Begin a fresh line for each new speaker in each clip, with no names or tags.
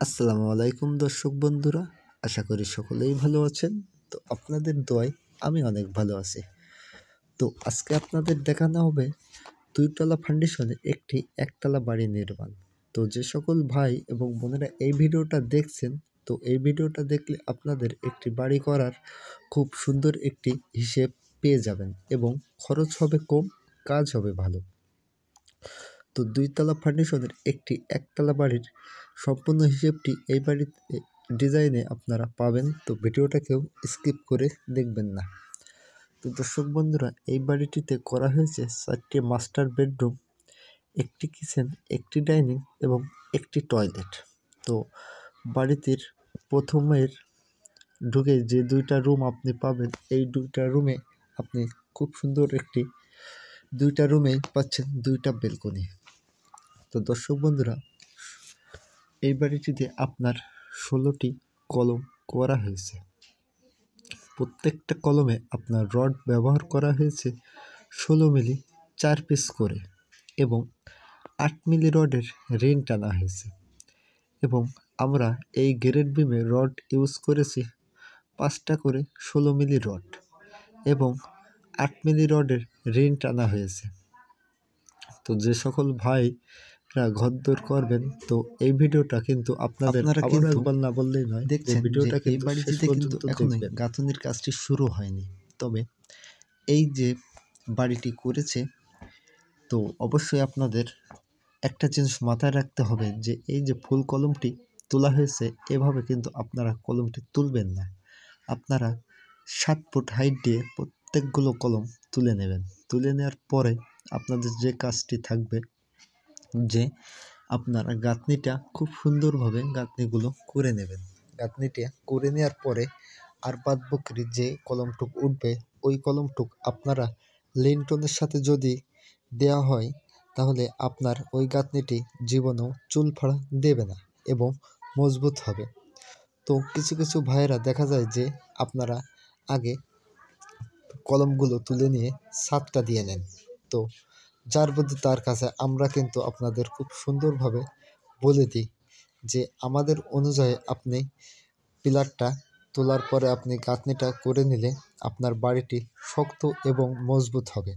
আসসালামু আলাইকুম দর্শক বন্ধুরা, আশা করি সকলেই ভালো আছেন। তো আপনাদের দোয়ায় আমি অনেক ভালো আছি। তো আজকে আপনাদের দেখানো হবে দুইতলা ফাউন্ডেশনে একটি একতলা বাড়ি নির্মাণ। তো যে সকল ভাই এবং বোনেরা এই ভিডিওটা দেখছেন, তো এই ভিডিওটা দেখলে আপনাদের একটি বাড়ি করার খুব সুন্দর একটি হিসেব পেয়ে যাবেন এবং খরচ হবে কম, কাজ হবে ভালো। তো দুইতলা ফাউন্ডেশনের একটি একতলা বাড়ির সম্পূর্ণ হিসেবটি এই বাড়ির ডিজাইনে আপনারা পাবেন। তো ভিডিওটা কেউ স্কিপ করে দেখবেন না। তো দর্শক বন্ধুরা, এই বাড়িটিতে করা হয়েছে 4টি মাস্টার বেডরুম, একটি কিচেন, একটি ডাইনিং এবং একটি টয়লেট। তো বাড়িটির প্রথমের ঢুকে যে দুইটা রুম আপনি পাবেন, এই দুইটা রুমে আপনি খুব সুন্দর দুইটা রুমে পাচ্ছেন দুইটা বেলকনি। তো দর্শক বন্ধুরা, এই বাড়িটিতে আপনার 16টি কলম করা হয়েছে। প্রত্যেকটা কলমে আপনার রড ব্যবহার করা হয়েছে 16 মিলি 4 পিস করে এবং 8 মিলি রডের রিং টানা হয়েছে। এবং আমরা এই গ্রেড বিমে রড ইউজ করেছি 5টা করে 16 মিলি রড এবং 8 মিলি রডের রিং টানা হয়েছে। তো যে সকল ভাইরা ঘরদোর করবেন, তো এই ভিডিওটা কিন্তু আপনারা কিন্তু একবার না বললেই নয়, দেখছেন ভিডিওটা এই বাড়িটিতে কিন্তু এখনো গাঁথনির কাজটি শুরু হয়নি। তবে এই যে বাড়িটি করেছে, তো অবশ্যই আপনাদের একটা জিনিস মাথায় রাখতে হবে যে এই যে ফুল কলমটি তোলা হয়েছে, এভাবে কিন্তু আপনারা কলমটি তুলবেন না। আপনারা 7 ফুট হাইট দিয়ে প্রত্যেকগুলো কলম তুলে নেবেন। তুলে নেওয়ার পরে আপনাদের যে কাজটি থাকবে, যে আপনারা গাঁথনিটা খুব সুন্দরভাবে গাঁথনিগুলো করে নেবেন। গাঁথনিটা করে নেওয়ার পরে আর বাদ বাকি যে কলমটুক উঠবে, ওই কলমটুক আপনারা লিন্টনের সাথে যদি দেওয়া হয়, তাহলে আপনার ওই গাঁথনিটি জীবনেও চুল ফাড়া দেবে না এবং মজবুত হবে। তো কিছু কিছু ভাইয়েরা দেখা যায় যে আপনারা আগে কলমগুলো তুলে নিয়ে ছাদটা দিয়ে নেন। তো যার বুদ্ধি তার কাছে আমরা কিন্তু আপনাদের খুব সুন্দরভাবে বলে দিই যে আমাদের অনুযায়ী আপনি পিলারটা তোলার পরে আপনি গাঁথনিটা করে নিলে আপনার বাড়িটি শক্ত এবং মজবুত হবে।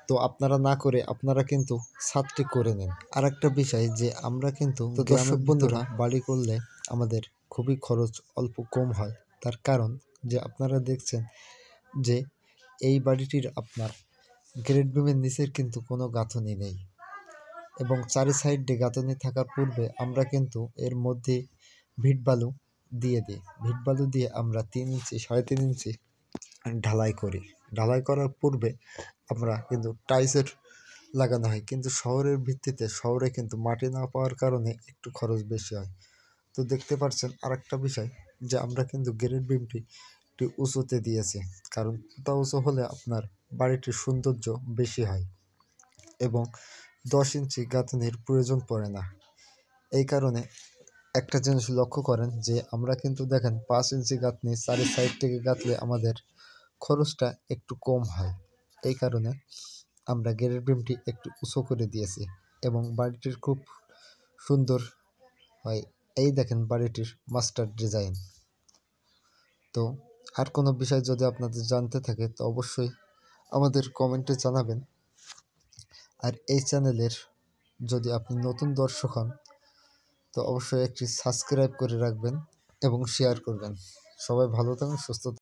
তো আপনারা না করে আপনারা কিন্তু ছাদটি করে নেন। আর একটা বিষয় যে আমরা কিন্তু দর্শক বন্ধুরা বাড়ি করলে আমাদের খুবই খরচ কম হয়। তার কারণ যে আপনারা দেখছেন যে এই বাড়িটির আপনার গ্রেড বিমের নিচের কিন্তু কোনো গাঁথনি নেই এবং চারি সাইডে গাঁথনি থাকার পূর্বে আমরা কিন্তু এর মধ্যে ভিট বালু দিয়ে দিই। ভিট বালু দিয়ে আমরা 3 ইঞ্চি 3.5 ইঞ্চি ঢালাই করি। ঢালাই করার পূর্বে আমরা কিন্তু টাইলসের লাগানো হয়, কিন্তু শহরের ভিত্তিতে শহরে কিন্তু মাটি না পাওয়ার কারণে একটু খরচ বেশি হয়। তো দেখতে পাচ্ছেন আরেকটা বিষয় যে আমরা কিন্তু গ্রেড বিমটি একটু উঁচুতে দিয়েছি, কারণ তা উঁচু হলে আপনার বাড়িটির সৌন্দর্য বেশি হয় এবং 10 ইঞ্চি গাঁথনির প্রয়োজন পড়ে না। এই কারণে একটা জিনিস লক্ষ্য করেন যে আমরা কিন্তু দেখেন 5 ইঞ্চি গাঁথনি চারি সাইড থেকে গাঁথলে আমাদের খরচটা একটু কম হয়। এই কারণে আমরা গ্রেড বিমটি একটু উঁচু করে দিয়েছি এবং বাড়িটির খুব সুন্দর হয়। এই দেখেন বাড়িটির মাস্টার ডিজাইন। তো আর কোনো বিষয় যদি আপনাদের জানতে থাকে তো অবশ্যই আমাদের কমেন্টে জানাবেন। আর এই চ্যানেলের যদি আপনি নতুন দর্শক হন, তো অবশ্যই একটি সাবস্ক্রাইব করে রাখবেন এবং শেয়ার করবেন। সবাই ভালো থাকুন, সুস্থ থাকুন।